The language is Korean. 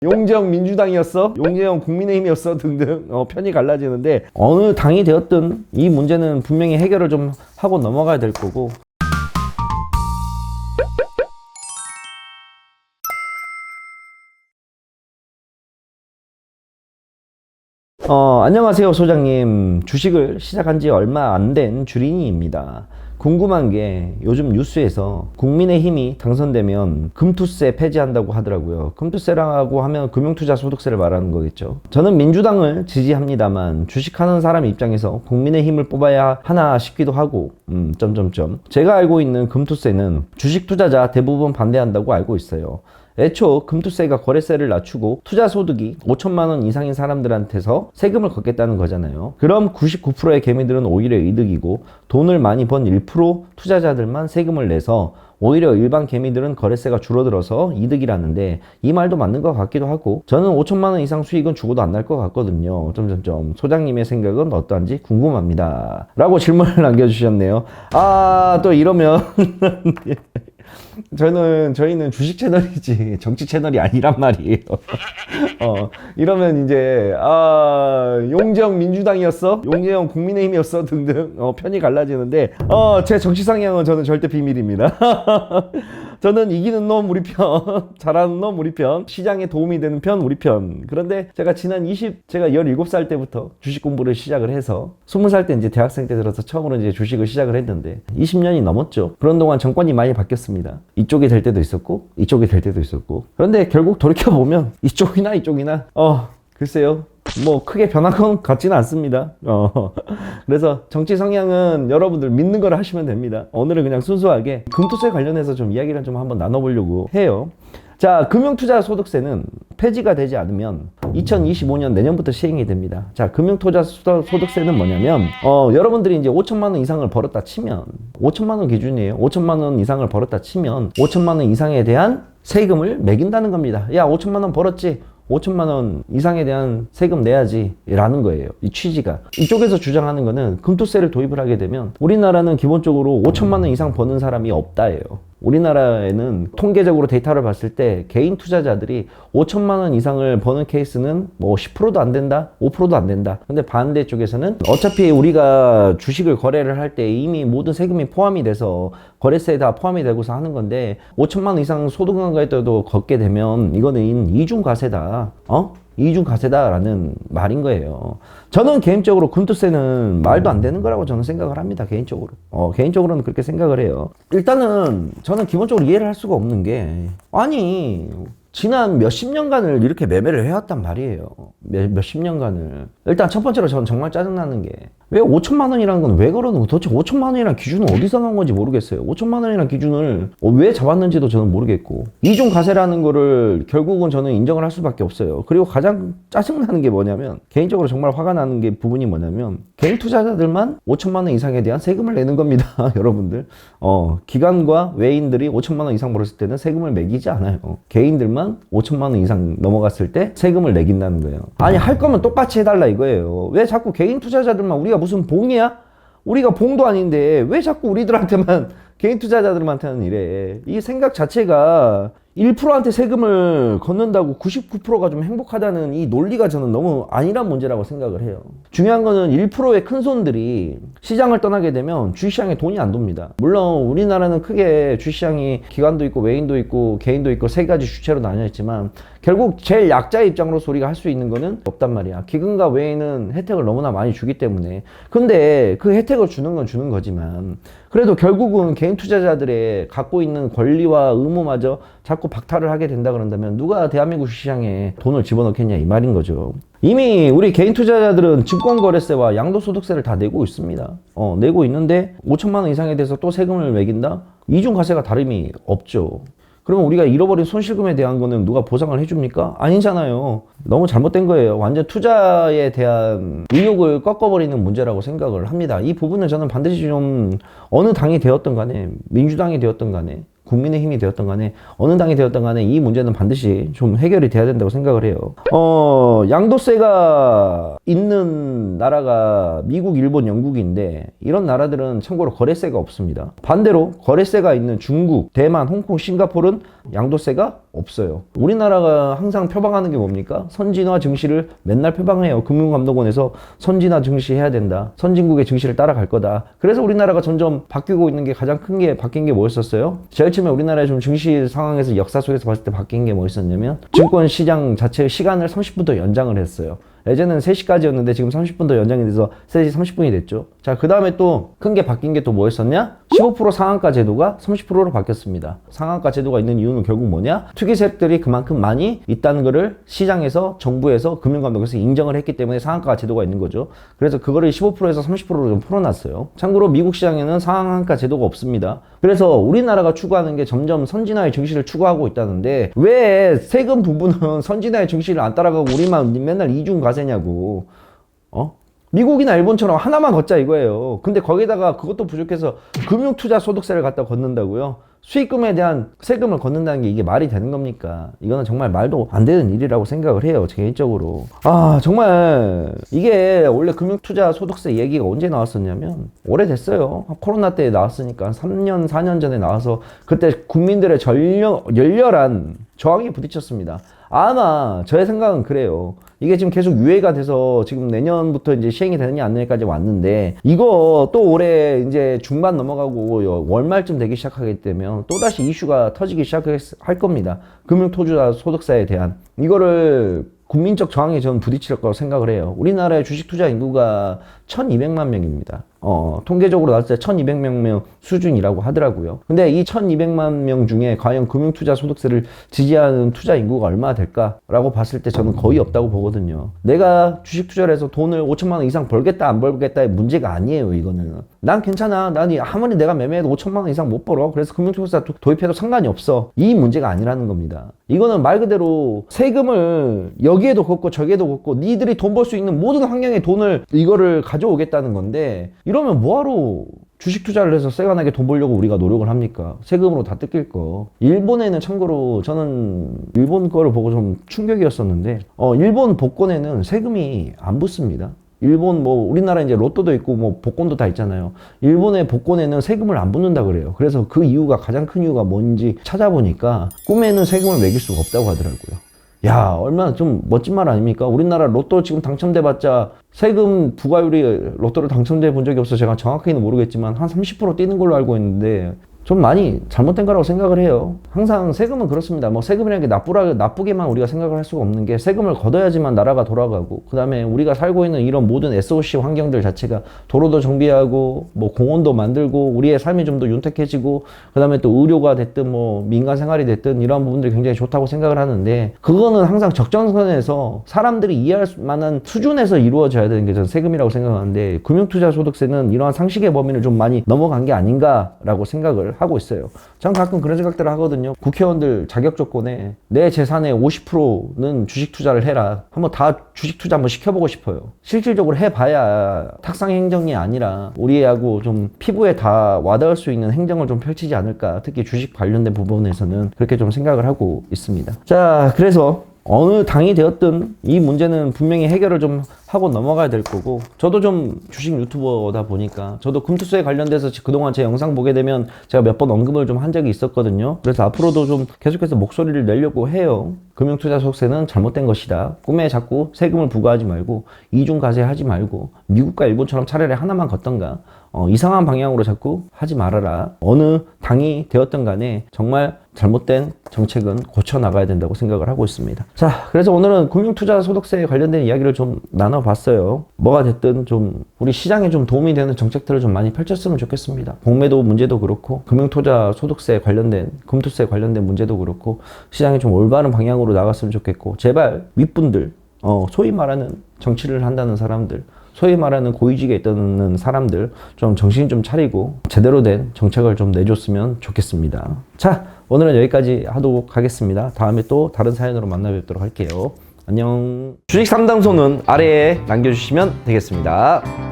용재영 민주당이었어? 용재영 국민의힘이었어? 등등 편이 갈라지는데 어느 당이 되었든 이 문제는 분명히 해결을 좀 하고 넘어가야 될 거고. 안녕하세요 소장님. 주식을 시작한 지 얼마 안 된 주린이입니다. 궁금한 게 요즘 뉴스에서 국민의힘이 당선되면 금투세 폐지한다고 하더라고요. 금투세라고 하면 금융투자소득세를 말하는 거겠죠. 저는 민주당을 지지합니다만 주식하는 사람 입장에서 국민의힘을 뽑아야 하나 싶기도 하고 제가 알고 있는 금투세는 주식 투자자 대부분 반대한다고 알고 있어요. 애초 금투세가 거래세를 낮추고 투자소득이 5천만 원 이상인 사람들한테서 세금을 걷겠다는 거잖아요. 그럼 99%의 개미들은 오히려 이득이고 돈을 많이 번 1% 투자자들만 세금을 내서 오히려 일반 개미들은 거래세가 줄어들어서 이득이라는데 이 말도 맞는 것 같기도 하고, 저는 5천만 원 이상 수익은 죽어도 안 날 것 같거든요. 소장님의 생각은 어떠한지 궁금합니다. 라고 질문을 남겨주셨네요. 또 이러면 저희는 주식 채널이지 정치 채널이 아니란 말이에요. 이러면 이제 용재영 민주당이었어? 용재영 국민의힘이었어? 등등 편이 갈라지는데 제 정치 성향은 저는 절대 비밀입니다. 저는 이기는 놈 우리 편, 잘하는 놈 우리 편, 시장에 도움이 되는 편 우리 편. 그런데 제가 제가 17살 때부터 주식 공부를 시작을 해서 20살 때 이제 대학생 때 들어서 처음으로 이제 주식을 시작을 했는데 20년이 넘었죠. 그런 동안 정권이 많이 바뀌었습니다. 이쪽이 될 때도 있었고 이쪽이 될 때도 있었고, 그런데 결국 돌이켜보면 이쪽이나 글쎄요, 뭐 크게 변한 건 같지는 않습니다. 그래서 정치 성향은 여러분들 믿는 걸 하시면 됩니다. 오늘은 그냥 순수하게 금투세 관련해서 좀 이야기를 좀 한번 나눠보려고 해요. 자, 금융투자소득세는 폐지가 되지 않으면 2025년 내년부터 시행이 됩니다. 자, 금융투자소득세는 뭐냐면 여러분들이 이제 5천만 원 이상을 벌었다 치면, 5천만 원 기준이에요. 5천만 원 이상을 벌었다 치면 5천만 원 이상에 대한 세금을 매긴다는 겁니다. 야, 5천만 원 벌었지? 5천만 원 이상에 대한 세금 내야지 라는 거예요. 이 취지가. 이쪽에서 주장하는 거는 금투세를 도입을 하게 되면 우리나라는 기본적으로 5천만 원 이상 버는 사람이 없다예요. 우리나라에는 통계적으로 데이터를 봤을 때 개인 투자자들이 5천만 원 이상을 버는 케이스는 뭐 10%도 안 된다, 5%도 안 된다. 근데 반대쪽에서는 어차피 우리가 주식을 거래를 할 때 이미 모든 세금이 포함이 돼서 거래세에 다 포함이 되고서 하는 건데 5천만 원 이상 소득한가에도 걷게 되면 이거는 이중과세다. 이중과세다라는 말인 거예요. 저는 개인적으로 금투세는 말도 안 되는 거라고 저는 생각을 합니다. 개인적으로는 그렇게 생각을 해요. 일단은 저는 기본적으로 이해를 할 수가 없는 게, 아니 지난 몇십 년간을 이렇게 매매를 해왔단 말이에요. 몇십 년간을. 일단 첫 번째로 저는 정말 짜증나는 게, 왜 5천만 원이라는 건 왜 그러는 거, 도대체 5천만 원이라는 기준은 어디서 나온 건지 모르겠어요. 5천만 원이라는 기준을 왜 잡았는지도 저는 모르겠고, 이중과세라는 거를 결국은 저는 인정을 할 수밖에 없어요. 그리고 가장 짜증나는 게 뭐냐면, 개인적으로 정말 화가 나는 게 부분이 뭐냐면, 개인 투자자들만 5천만 원 이상에 대한 세금을 내는 겁니다. 여러분들. 기관과 외인들이 5천만 원 이상 벌었을 때는 세금을 매기지 않아요. 개인들만 5천만 원 이상 넘어갔을 때 세금을 매긴다는 거예요. 아니, 할 거면 똑같이 해달라 이거예요. 왜 자꾸 개인 투자자들만, 우리가 무슨 봉이야? 우리가 봉도 아닌데 왜 자꾸 우리들한테만, 개인 투자자들한테는 이래. 이 생각 자체가 1%한테 세금을 걷는다고 99%가 좀 행복하다는 이 논리가 저는 너무 아니란 문제라고 생각을 해요. 중요한 거는 1%의 큰 손들이 시장을 떠나게 되면 주식시장에 돈이 안 돕니다. 물론 우리나라는 크게 주식시장이 기관도 있고 외인도 있고 개인도 있고 세 가지 주체로 나뉘어 있지만, 결국 제일 약자의 입장으로서 우리가 할 수 있는 거는 없단 말이야. 기관과 외인은 혜택을 너무나 많이 주기 때문에. 근데 그 혜택을 주는 건 주는 거지만, 그래도 결국은 개인 투자자들의 갖고 있는 권리와 의무마저 자꾸 박탈을 하게 된다 그런다면 누가 대한민국 시장에 돈을 집어넣겠냐 이 말인 거죠. 이미 우리 개인 투자자들은 증권거래세와 양도소득세를 다 내고 있습니다. 내고 있는데 5천만 원 이상에 대해서 또 세금을 매긴다? 이중과세가 다름이 없죠. 그러면 우리가 잃어버린 손실금에 대한 거는 누가 보상을 해줍니까? 아니잖아요. 너무 잘못된 거예요. 완전 투자에 대한 의욕을 꺾어버리는 문제라고 생각을 합니다. 이 부분을 저는 반드시 좀, 어느 당이 되었든 간에, 민주당이 되었든 간에, 국민의힘이 되었던 간에, 어느 당이 되었던 간에 이 문제는 반드시 좀 해결이 돼야 된다고 생각을 해요. 양도세가 있는 나라가 미국, 일본, 영국인데, 이런 나라들은 참고로 거래세가 없습니다. 반대로 거래세가 있는 중국, 대만, 홍콩, 싱가포르는 양도세가 없어요. 우리나라가 항상 표방하는 게 뭡니까? 선진화 증시를 맨날 표방해요. 금융감독원에서 선진화 증시 해야 된다. 선진국의 증시를 따라갈 거다. 그래서 우리나라가 점점 바뀌고 있는 게 가장 큰 게 바뀐 게 뭐였었어요? 제일 처음에 우리나라의 좀 증시 상황에서 역사 속에서 봤을 때 바뀐 게 뭐였었냐면 증권 시장 자체의 시간을 30분 더 연장을 했어요. 예전에는 3시까지였는데 지금 30분 더 연장이 돼서 3시 30분이 됐죠. 자, 그 다음에 또 큰 게 바뀐 게 또 뭐였었냐? 15% 상한가 제도가 30%로 바뀌었습니다. 상한가 제도가 있는 이유는 결국 뭐냐? 투기 세력들이 그만큼 많이 있다는 거를 시장에서, 정부에서, 금융감독에서 인정을 했기 때문에 상한가 제도가 있는 거죠. 그래서 그거를 15%에서 30%로 좀 풀어놨어요. 참고로 미국 시장에는 상한가 제도가 없습니다. 그래서 우리나라가 추구하는 게 점점 선진화의 증시를 추구하고 있다는데 왜 세금 부분은 선진화의 증시를 안 따라가고 우리만 맨날 이중 과세냐고. 미국이나 일본처럼 하나만 걷자 이거예요. 근데 거기다가 그것도 부족해서 금융투자소득세를 갖다 걷는다고요? 수익금에 대한 세금을 걷는다는 게 이게 말이 되는 겁니까? 이거는 정말 말도 안 되는 일이라고 생각을 해요, 개인적으로. 정말 이게 원래 금융투자소득세 얘기가 언제 나왔었냐면 오래됐어요. 코로나 때 나왔으니까 3년, 4년 전에 나와서 그때 국민들의 열렬한 저항에 부딪혔습니다. 아마 저의 생각은 그래요. 이게 지금 계속 유예가 돼서 지금 내년부터 이제 시행이 되느냐 안 되느냐까지 왔는데 이거 또 올해 이제 중반 넘어가고 월말쯤 되기 시작하게 되면 또다시 이슈가 터지기 시작할 겁니다. 금융투자 소득세에 대한 이거를 국민적 저항에 저는 부딪힐 거라고 생각을 해요. 우리나라의 주식 투자 인구가 1200만 명입니다. 통계적으로 나왔을 때 1200명 수준이라고 하더라고요. 근데 이 1200만 명 중에 과연 금융투자 소득세를 지지하는 투자 인구가 얼마나 될까라고 봤을 때 저는 거의 없다고 보거든요. 내가 주식 투자를 해서 돈을 5천만 원 이상 벌겠다 안 벌겠다의 문제가 아니에요. 이거는 난 괜찮아. 난 아무리 내가 매매해도 5천만 원 이상 못 벌어. 그래서 금융투자 도입해도 상관이 없어. 이 문제가 아니라는 겁니다. 이거는 말 그대로 세금을 여기에도 걷고 저기에도 걷고 니들이 돈 벌 수 있는 모든 환경에 돈을 이거를 가져오겠다는 건데 이러면 뭐하러 주식 투자를 해서 세간하게 돈 벌려고 우리가 노력을 합니까? 세금으로 다 뜯길 거. 일본에는 참고로 저는 일본 거를 보고 좀 충격이었었는데 일본 복권에는 세금이 안 붙습니다. 일본 우리나라 이제 로또도 있고 복권도 다 있잖아요. 일본의 복권에는 세금을 안 붙는다 그래요. 그래서 그 이유가 가장 큰 이유가 뭔지 찾아보니까 꿈에는 세금을 매길 수가 없다고 하더라고요. 야, 얼마나 좀 멋진 말 아닙니까? 우리나라 로또 지금 당첨돼봤자 세금 부과율이 로또를 당첨돼 본 적이 없어서 제가 정확히는 모르겠지만 한 30% 뛰는 걸로 알고 있는데 좀 많이 잘못된 거라고 생각을 해요. 항상 세금은 그렇습니다. 세금이라는 게 나쁘게만 우리가 생각을 할 수가 없는 게 세금을 걷어야지만 나라가 돌아가고 그 다음에 우리가 살고 있는 이런 모든 SOC 환경들 자체가 도로도 정비하고 공원도 만들고 우리의 삶이 좀 더 윤택해지고 그 다음에 또 의료가 됐든 민간 생활이 됐든 이런 부분들이 굉장히 좋다고 생각을 하는데 그거는 항상 적정선에서 사람들이 이해할 만한 수준에서 이루어져야 되는 게 저는 세금이라고 생각하는데 금융투자소득세는 이러한 상식의 범위를 좀 많이 넘어간 게 아닌가라고 생각을 하고 있어요. 전 가끔 그런 생각들을 하거든요. 국회의원들 자격 조건에 내 재산의 50%는 주식 투자를 해라. 한번 다 주식 투자 한번 시켜보고 싶어요. 실질적으로 해봐야 탁상 행정이 아니라 우리하고 좀 피부에 다 와닿을 수 있는 행정을 좀 펼치지 않을까. 특히 주식 관련된 부분에서는 그렇게 좀 생각을 하고 있습니다. 자, 그래서 어느 당이 되었든 이 문제는 분명히 해결을 좀 하고 넘어가야 될 거고 저도 좀 주식 유튜버다 보니까 저도 금투수에 관련돼서 그동안 제 영상 보게 되면 제가 몇 번 언급을 좀 한 적이 있었거든요. 그래서 앞으로도 좀 계속해서 목소리를 내려고 해요. 금융투자소득세는 잘못된 것이다. 꿈에 자꾸 세금을 부과하지 말고 이중과세하지 말고 미국과 일본처럼 차라리 하나만 걷던가 이상한 방향으로 자꾸 하지 말아라. 어느 당이 되었든 간에 정말 잘못된 정책은 고쳐나가야 된다고 생각을 하고 있습니다. 자, 그래서 오늘은 금융투자소득세에 관련된 이야기를 좀 나눠봤어요. 뭐가 됐든 좀 우리 시장에 좀 도움이 되는 정책들을 좀 많이 펼쳤으면 좋겠습니다. 공매도 문제도 그렇고 금융투자소득세 관련된 금투세 관련된 문제도 그렇고 시장이 좀 올바른 방향으로 나갔으면 좋겠고 제발 윗분들 소위 말하는 정치를 한다는 사람들 소위 말하는 고위직에 있던 사람들 좀 정신 좀 차리고 제대로 된 정책을 좀 내줬으면 좋겠습니다. 자, 오늘은 여기까지 하도록 하겠습니다. 다음에 또 다른 사연으로 만나 뵙도록 할게요. 안녕. 주식 상담소는 아래에 남겨주시면 되겠습니다.